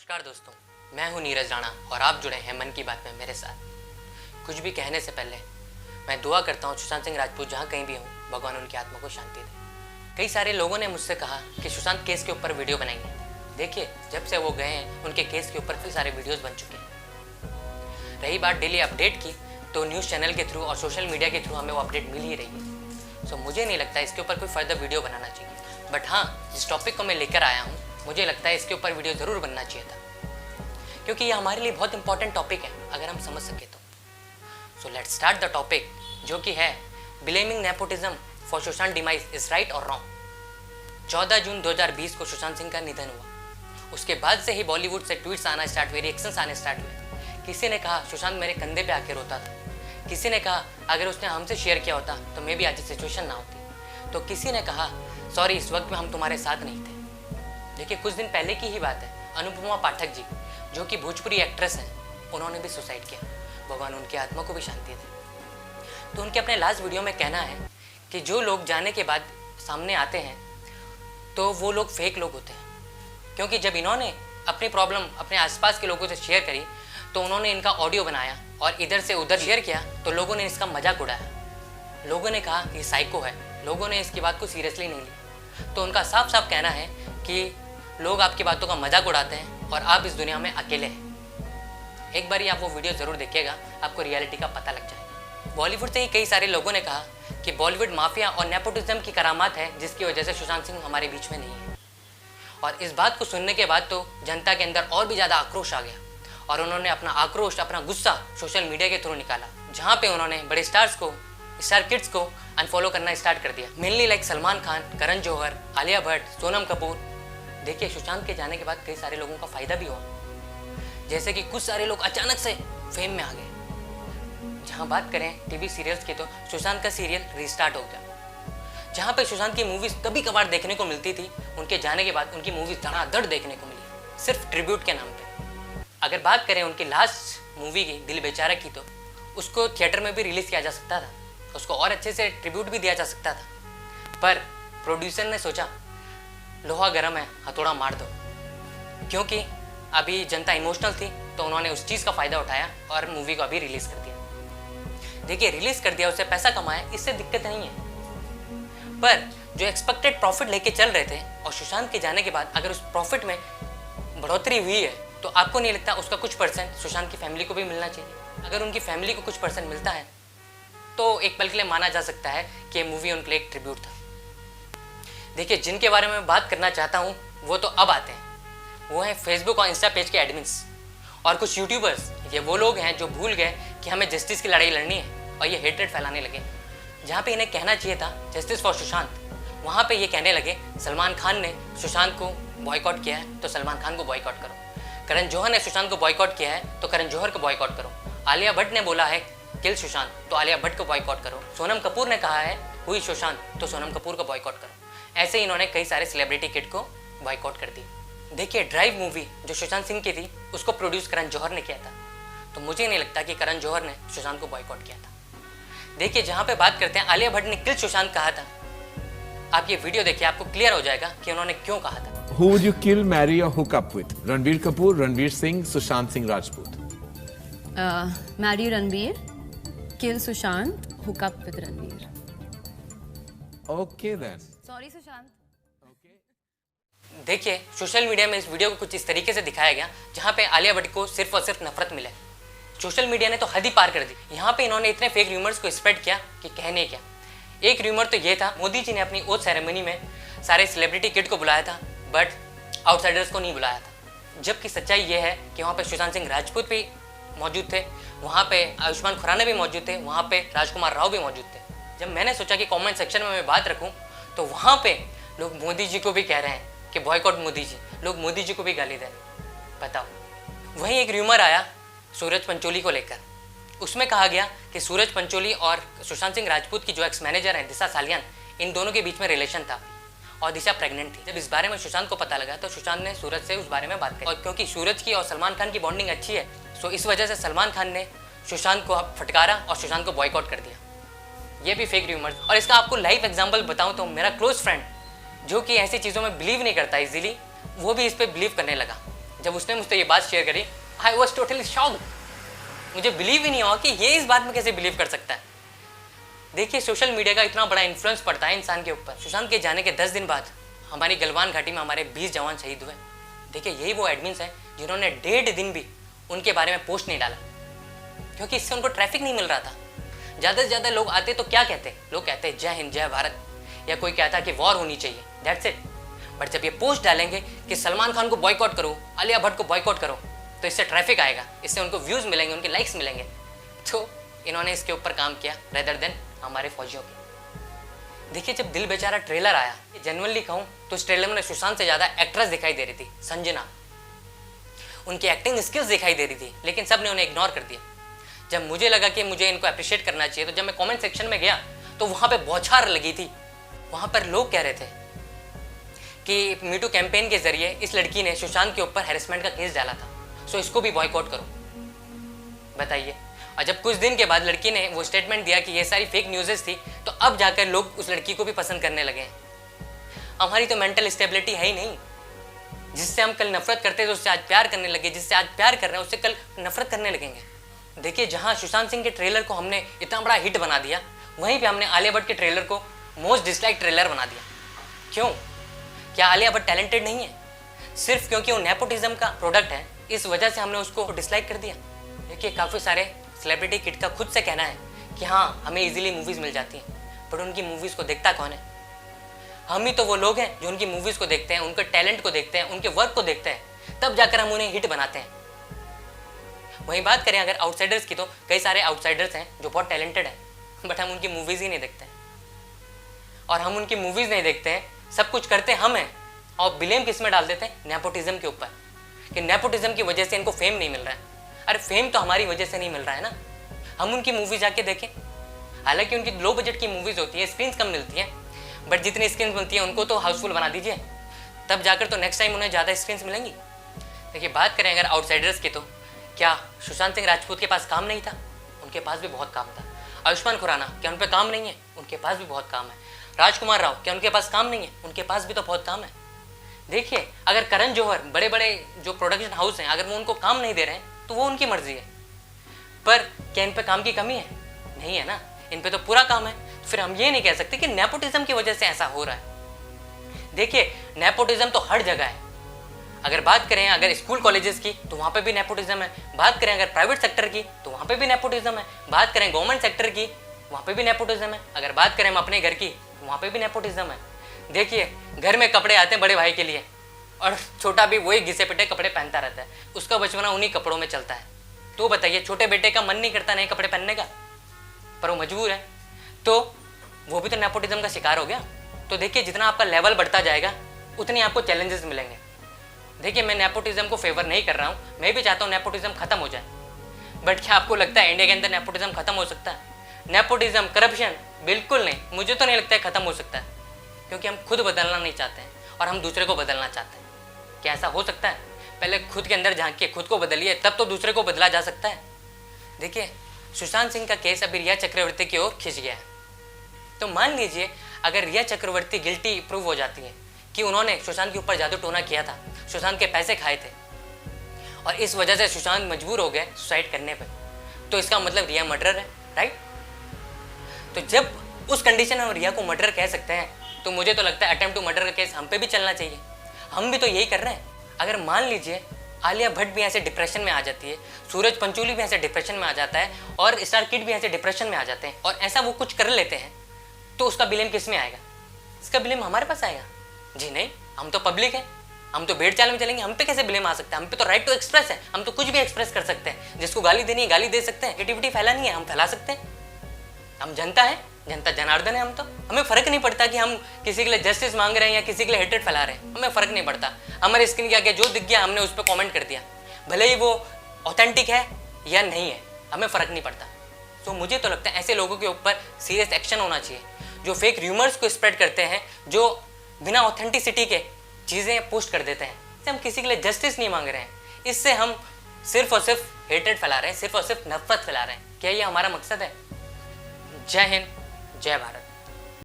नमस्कार दोस्तों, मैं हूं नीरज राणा और आप जुड़े हैं मन की बात में मेरे साथ। कुछ भी कहने से पहले मैं दुआ करता हूं सुशांत सिंह राजपूत जहां कहीं भी हों, भगवान उनकी आत्मा को शांति दे। कई सारे लोगों ने मुझसे कहा कि सुशांत केस के ऊपर वीडियो बनाएंगे। देखिए, जब से वो गए हैं उनके केस के ऊपर कई सारे वीडियोज़ बन चुके हैं। रही बात डेली अपडेट की, तो न्यूज़ चैनल के थ्रू और सोशल मीडिया के थ्रू हमें वो अपडेट मिल ही रही है। सो मुझे नहीं लगता इसके ऊपर कोई फर्दर वीडियो बनाना चाहिए। बट हाँ, जिस टॉपिक को मैं लेकर आया हूँ, मुझे लगता है इसके ऊपर वीडियो ज़रूर बनना चाहिए था, क्योंकि ये हमारे लिए बहुत इंपॉर्टेंट टॉपिक है अगर हम समझ सके तो। So let's start the topic, जो कि है blaming nepotism for Sushant demise is right और रॉन्ग। 14 जून 2020 को सुशांत सिंह का निधन हुआ। उसके बाद से ही बॉलीवुड से ट्वीट्स आना स्टार्ट हुए, रिएक्शंस आने स्टार्ट हुए। किसी ने कहा सुशांत मेरे कंधे पे आके रोता था, किसी ने कहा अगर उसने हमसे शेयर किया होता तो मे भी आज ये सिचुएशन ना होती, तो किसी ने कहा सॉरी इस वक्त में हम तुम्हारे साथ नहीं थे। देखिए, कुछ दिन पहले की ही बात है, अनुपमा पाठक जी जो कि भोजपुरी एक्ट्रेस हैं, उन्होंने भी सुसाइड किया। भगवान उनकी आत्मा को भी शांति दे। तो उनके अपने लास्ट वीडियो में कहना है कि जो लोग जाने के बाद सामने आते हैं तो वो लोग फेक लोग होते हैं, क्योंकि जब इन्होंने अपनी प्रॉब्लम अपने आसपास के लोगों से शेयर करी तो उन्होंने इनका ऑडियो बनाया और इधर से उधर शेयर किया तो लोगों ने इसका मजाक उड़ाया। लोगों ने कहा ये साइको है, लोगों ने इसकी बात को सीरियसली नहीं ली। तो उनका साफ साफ कहना है कि लोग आपकी बातों का मजाक उड़ाते हैं और आप इस दुनिया में अकेले हैं। एक बार ही आप वो वीडियो ज़रूर देखिएगा, आपको रियलिटी का पता लग जाएगा। बॉलीवुड से ही कई सारे लोगों ने कहा कि बॉलीवुड माफिया और नेपोटिज्म की करामात है, जिसकी वजह से सुशांत सिंह हमारे बीच में नहीं है। और इस बात को सुनने के बाद तो जनता के अंदर और भी ज़्यादा आक्रोश आ गया और उन्होंने अपना आक्रोश, अपना गुस्सा सोशल मीडिया के थ्रू निकाला, जहाँ पे उन्होंने बड़े स्टार्स को, स्टार किड्स को अनफॉलो करना स्टार्ट कर दिया। Mainly like Salman Khan, Karan Johar, Alia Bhatt, Sonam Kapoor. देखिए, सुशांत के जाने के बाद कई सारे लोगों का फ़ायदा भी हुआ, जैसे कि कुछ सारे लोग अचानक से फेम में आ गए। जहाँ बात करें टीवी सीरियल्स की, तो सुशांत का सीरियल रिस्टार्ट हो गया। जहाँ पे सुशांत की मूवीज़ कभी कभार देखने को मिलती थी, उनके जाने के बाद उनकी मूवीज़ धड़ाधड़ देखने को मिली, सिर्फ ट्रिब्यूट के नाम पे। अगर बात करें उनकी लास्ट मूवी की, दिल बेचारा की, तो उसको थिएटर में भी रिलीज़ किया जा सकता था, उसको और अच्छे से ट्रिब्यूट भी दिया जा सकता था, पर प्रोड्यूसर ने सोचा लोहा गर्म है, हथौड़ा मार दो। क्योंकि अभी जनता इमोशनल थी तो उन्होंने उस चीज़ का फ़ायदा उठाया और मूवी को अभी रिलीज़ कर दिया। देखिए, रिलीज़ कर दिया, उससे पैसा कमाया, इससे दिक्कत नहीं है, पर जो एक्सपेक्टेड प्रॉफिट लेके चल रहे थे और सुशांत के जाने के बाद अगर उस प्रॉफिट में बढ़ोतरी हुई है, तो आपको नहीं लगता उसका कुछ परसेंट सुशांत की फैमिली को भी मिलना चाहिए? अगर उनकी फैमिली को कुछ परसेंट मिलता है तो एक पल के लिए माना जा सकता है कि ये मूवी उनके लिए एक ट्रिब्यूट था। देखिए, जिनके बारे में मैं बात करना चाहता हूँ वो तो अब आते हैं, वो हैं फेसबुक और इंस्टा पेज के एडमिन्स और कुछ यूट्यूबर्स। ये वो लोग हैं जो भूल गए कि हमें जस्टिस की लड़ाई लड़नी है और ये हेट्रेड फैलाने लगे। जहाँ पे इन्हें कहना चाहिए था जस्टिस फॉर सुशांत, वहाँ पे ये कहने लगे सलमान खान ने सुशांत को बॉयकॉट किया है तो सलमान खान को बॉयकॉट करो, करण जौहर ने सुशांत को बॉयकॉट किया है तो करण जौहर को बॉयकॉट करो, आलिया भट्ट ने बोला है किल सुशांत तो आलिया भट्ट को बॉयकॉट करो, सोनम कपूर ने कहा है हुई सुशांत तो सोनम कपूर को बॉयकॉट करो। ऐसे ही इन्होंने कई सारे सेलिब्रिटी किड को बॉयकॉट कर दिया। देखिए, ड्राइव मूवी जो सुशांत सिंह की थी उसको प्रोड्यूस करण जौहर ने किया था, तो मुझे नहीं लगता कि करण जौहर ने सुशांत को बॉयकॉट किया था। देखिए, जहाँ पे बात करते हैं आलिया भट्ट ने किल सुशांत कहा था, आप ये वीडियो देखिए, आपको क्लियर हो जाएगा कि उन्होंने क्यों कहा था। Who would you kill, marry or hook up with? Ranbir Kapoor, Ranveer Singh, Sushant Singh Rajput. Marry Ranbir, kill Sushant, hook up with Ranbir. Okay then. Sorry Sushant. देखिए, सोशल मीडिया में इस वीडियो को कुछ इस तरीके से दिखाया गया जहाँ पे आलिया भट्ट को सिर्फ और सिर्फ नफरत मिले। सोशल मीडिया ने तो हद ही पार कर दी। यहाँ पे इन्होंने इतने फेक र्यूमर्स को स्प्रेड किया कि कहने क्या। एक र्यूमर तो ये था, मोदी जी ने अपनी ओथ सेरेमनी में सारे सेलिब्रिटी किड को बुलाया था बट आउटसाइडर्स को नहीं बुलाया था। जबकि सच्चाई ये है कि वहाँ पे सुशांत सिंह राजपूत भी मौजूद थे, वहाँ पे आयुष्मान खुराना भी मौजूद थे, वहाँ पे राजकुमार राव भी मौजूद थे। जब मैंने सोचा कि कमेंट सेक्शन में मैं बात रखूँ तो वहाँ पे लोग मोदी जी को भी कह रहे हैं कि बॉयकॉट मोदी जी, लोग मोदी जी को भी गाली दे रहे हैं। बताओ। वहीं एक र्यूमर आया सूरज पंचोली को लेकर, उसमें कहा गया कि सूरज पंचोली और सुशांत सिंह राजपूत की जो एक्स मैनेजर हैं दिशा सालियान, इन दोनों के बीच में रिलेशन था और दिशा प्रेग्नेंट थी। जब इस बारे में सुशांत को पता लगा तो सुशांत ने सूरज से उस बारे में बात की और क्योंकि सूरज की और सलमान खान की बॉन्डिंग अच्छी है, सो इस वजह से सलमान खान ने सुशांत को फटकारा और सुशांत को बॉयकॉट कर दिया। ये भी फेक र्यूमर्स। और इसका आपको लाइव एग्जांपल बताऊं तो मेरा क्लोज फ्रेंड जो कि ऐसी चीज़ों में बिलीव नहीं करता इजीली, वो भी इस पर बिलीव करने लगा। जब उसने मुझसे ये बात शेयर करी, आई वॉज टोटली शॉक्ड। मुझे बिलीव ही नहीं हुआ कि ये इस बात में कैसे बिलीव कर सकता है। देखिए, सोशल मीडिया का इतना बड़ा इन्फ्लुएंस पड़ता है इंसान के ऊपर। सुशांत के जाने के 10 दिन बाद हमारी गलवान घाटी में हमारे 20 जवान शहीद हुए। देखिए, यही वो एडमिन्स हैं जिन्होंने 1.5 दिन भी उनके बारे में पोस्ट नहीं डाला, क्योंकि इससे उनको ट्रैफिक नहीं मिल रहा था। ज़्यादा से ज़्यादा लोग आते तो क्या कहते, लोग कहते जय हिंद जय भारत, या कोई कहता कि वॉर होनी चाहिए, दैट्स इट। बट जब ये पोस्ट डालेंगे कि सलमान खान को बॉयकॉट करो, आलिया भट्ट को बॉयकॉट करो, तो इससे ट्रैफिक आएगा, इससे उनको व्यूज़ मिलेंगे, उनके लाइक्स मिलेंगे। तो इन्होंने इसके ऊपर काम किया रेदर देन हमारे फौजियों के। देखिए, जब दिल बेचारा ट्रेलर आया, जेन्युइनली कहूँ तो इस ट्रेलर में सुशांत से ज़्यादा एक्ट्रेस दिखाई दे रही थी, संजना। उनकी एक्टिंग स्किल्स दिखाई दे रही थी, लेकिन सब ने उन्हें इग्नोर कर दिया। जब मुझे लगा कि मुझे इनको अप्रिशिएट करना चाहिए, तो जब मैं कमेंट सेक्शन में गया तो वहाँ पे बौछार लगी थी। वहाँ पर लोग कह रहे थे कि मीटू कैंपेन के जरिए इस लड़की ने सुशांत के ऊपर हैरेसमेंट का केस डाला था, सो इसको भी बॉयकॉट करो। बताइए। और जब कुछ दिन के बाद लड़की ने वो स्टेटमेंट दिया कि ये सारी फेक न्यूज़ेस थी, तो अब जाकर लोग उस लड़की को भी पसंद करने लगे हैं। हमारी तो मेंटल स्टेबिलिटी है ही नहीं। जिससे हम कल नफरत करते थे उससे आज प्यार करने लगे, जिससे आज प्यार कर रहे हैं उससे कल नफरत करने लगेंगे। देखिए, जहाँ सुशांत सिंह के ट्रेलर को हमने इतना बड़ा हिट बना दिया, वहीं पे हमने आलिया भट्ट के ट्रेलर को मोस्ट डिसलाइक ट्रेलर बना दिया। क्यों? क्या आलिया भट्ट टैलेंटेड नहीं है? सिर्फ क्योंकि वो नेपोटिज्म का प्रोडक्ट है, इस वजह से हमने उसको डिसलाइक कर दिया। देखिए, काफ़ी सारे सेलिब्रिटी किड का खुद से कहना है कि हाँ, हमें इजीली मूवीज़ मिल जाती हैं, बट उनकी मूवीज़ को देखता कौन है? हम ही तो वो लोग हैं जो उनकी मूवीज़ को देखते हैं, उनके टैलेंट को देखते हैं, उनके वर्क को देखते हैं, तब जाकर हम उन्हें हिट बनाते हैं। वहीं बात करें अगर आउटसाइडर्स की, तो कई सारे आउटसाइडर्स हैं जो बहुत टैलेंटेड हैं, बट हम उनकी मूवीज़ ही नहीं देखते हैं। और हम उनकी मूवीज़ नहीं देखते हैं, सब कुछ करते हम हैं, और ब्लेम किस में डाल देते हैं? नेपोटिज्म के ऊपर, कि नेपोटिज्म की वजह से इनको फेम नहीं मिल रहा है। अरे फेम तो हमारी वजह से नहीं मिल रहा है ना। हम उनकी मूवी जाके देखें, हालांकि उनकी लो बजट की मूवीज़ होती है, स्क्रीन्स कम मिलती हैं, बट जितनी स्क्रीन्स बनती हैं उनको तो हाउसफुल बना दीजिए, तब जाकर तो नेक्स्ट टाइम उन्हें ज़्यादा स्क्रीन्स मिलेंगी। देखिए, बात करें अगर आउटसाइडर्स की, तो क्या सुशांत सिंह राजपूत के पास काम नहीं था? उनके पास भी बहुत काम था। आयुष्मान खुराना, क्या उन पर काम नहीं है? उनके पास भी बहुत काम है। राजकुमार राव, क्या उनके पास काम नहीं है? उनके पास भी तो बहुत काम है। देखिए, अगर करण जौहर, बड़े बड़े जो प्रोडक्शन हाउस हैं, अगर वो उनको काम नहीं दे रहे हैं तो वो उनकी मर्जी है, पर क्या इन पे काम की कमी है? नहीं है ना, इन पे तो पूरा काम है। फिर हम ये नहीं कह सकते कि नेपोटिज्म की वजह से ऐसा हो रहा है। देखिए, नेपोटिज्म तो हर जगह है। अगर बात करें अगर स्कूल कॉलेजेस की, तो वहाँ पे भी नेपोटिज्म है। बात करें अगर प्राइवेट सेक्टर की, तो वहाँ पे भी नेपोटिज्म है। बात करें गवर्नमेंट सेक्टर की, वहाँ पे भी नेपोटिज्म है। अगर बात करें हम अपने घर की, तो वहाँ पे भी नेपोटिज्म है। देखिए, घर में कपड़े आते हैं बड़े भाई के लिए, और छोटा भी वही घिसे पिटे कपड़े पहनता रहता है, उसका बचपना उन्हीं कपड़ों में चलता है। तो बताइए, छोटे बेटे का मन नहीं करता नए कपड़े पहनने का, पर वो मजबूर है, तो वो भी तो नेपोटिज्म का शिकार हो गया। तो देखिए, जितना आपका लेवल बढ़ता जाएगा उतनी आपको चैलेंजेस मिलेंगे। देखिए, मैं नेपोटिज्म को फेवर नहीं कर रहा हूँ, मैं भी चाहता हूँ नेपोटिज्म खत्म हो जाए, बट क्या आपको लगता है इंडिया के अंदर नेपोटिज्म खत्म हो सकता है? नेपोटिज्म, करप्शन, बिल्कुल नहीं। मुझे तो नहीं लगता है खत्म हो सकता है, क्योंकि हम खुद बदलना नहीं चाहते हैं और हम दूसरे को बदलना चाहते हैं। क्या ऐसा हो सकता है? पहले खुद के अंदर झांक के खुद को बदलिए, तब तो दूसरे को बदला जा सकता है। देखिए, सुशांत सिंह का केस अभी रिया चक्रवर्ती की ओर खिंच गया है। तो मान लीजिए अगर रिया चक्रवर्ती गिल्टी प्रूव हो जाती है कि उन्होंने सुशांत के ऊपर जादू टोना किया था, सुशांत के पैसे खाए थे, और इस वजह से सुशांत मजबूर हो गए सुसाइड करने पर, तो इसका मतलब रिया मर्डरर है, राइट? तो जब उस कंडीशन में हम रिया को मर्डर कह सकते हैं, तो मुझे तो लगता है अटेम्प्ट टू मर्डर का केस हम पे भी चलना चाहिए। हम भी तो यही कर रहे हैं। अगर मान लीजिए आलिया भट्ट भी ऐसे डिप्रेशन में आ जाती है, सूरज पंचोली भी ऐसे डिप्रेशन में आ जाता है, और स्टार किड भी ऐसे डिप्रेशन में आ जाते हैं, और ऐसा वो कुछ कर लेते हैं, तो उसका ब्लेम किस में आएगा? इसका ब्लेम हमारे पास आएगा? जी नहीं, हम तो पब्लिक है, हम तो भेड़ चाल में चलेंगे, हम पे कैसे ब्लेम आ सकता है? हम पे तो राइट टू एक्सप्रेस है, हम तो कुछ भी एक्सप्रेस कर सकते हैं। जिसको गाली देनी है गाली दे सकते हैं, नेगेटिविटी फैलानी है हम फैला सकते हैं। हम जनता है, जनता जनार्दन है। हम तो, हमें फर्क नहीं पड़ता कि हम किसी के लिए जस्टिस मांग रहे हैं या किसी के लिए हेट्रेड फैला रहे हैं, हमें फर्क नहीं पड़ता। हमारे स्क्रीन के आगे जो दिख गया हमने उस पर कमेंट कर दिया, भले ही वो ऑथेंटिक है या नहीं है, हमें फर्क नहीं पड़ता। तो मुझे तो लगता है ऐसे लोगों के ऊपर सीरियस एक्शन होना चाहिए, जो फेक र्यूमर्स को स्प्रेड करते हैं, जो बिना ऑथेंटिसिटी के चीज़ें पोस्ट कर देते हैं। इससे हम किसी के लिए जस्टिस नहीं मांग रहे हैं, इससे हम सिर्फ और सिर्फ हेट्रेड फैला रहे हैं, सिर्फ और सिर्फ नफरत फैला रहे हैं। क्या ये हमारा मकसद है? जय हिंद, जय भारत।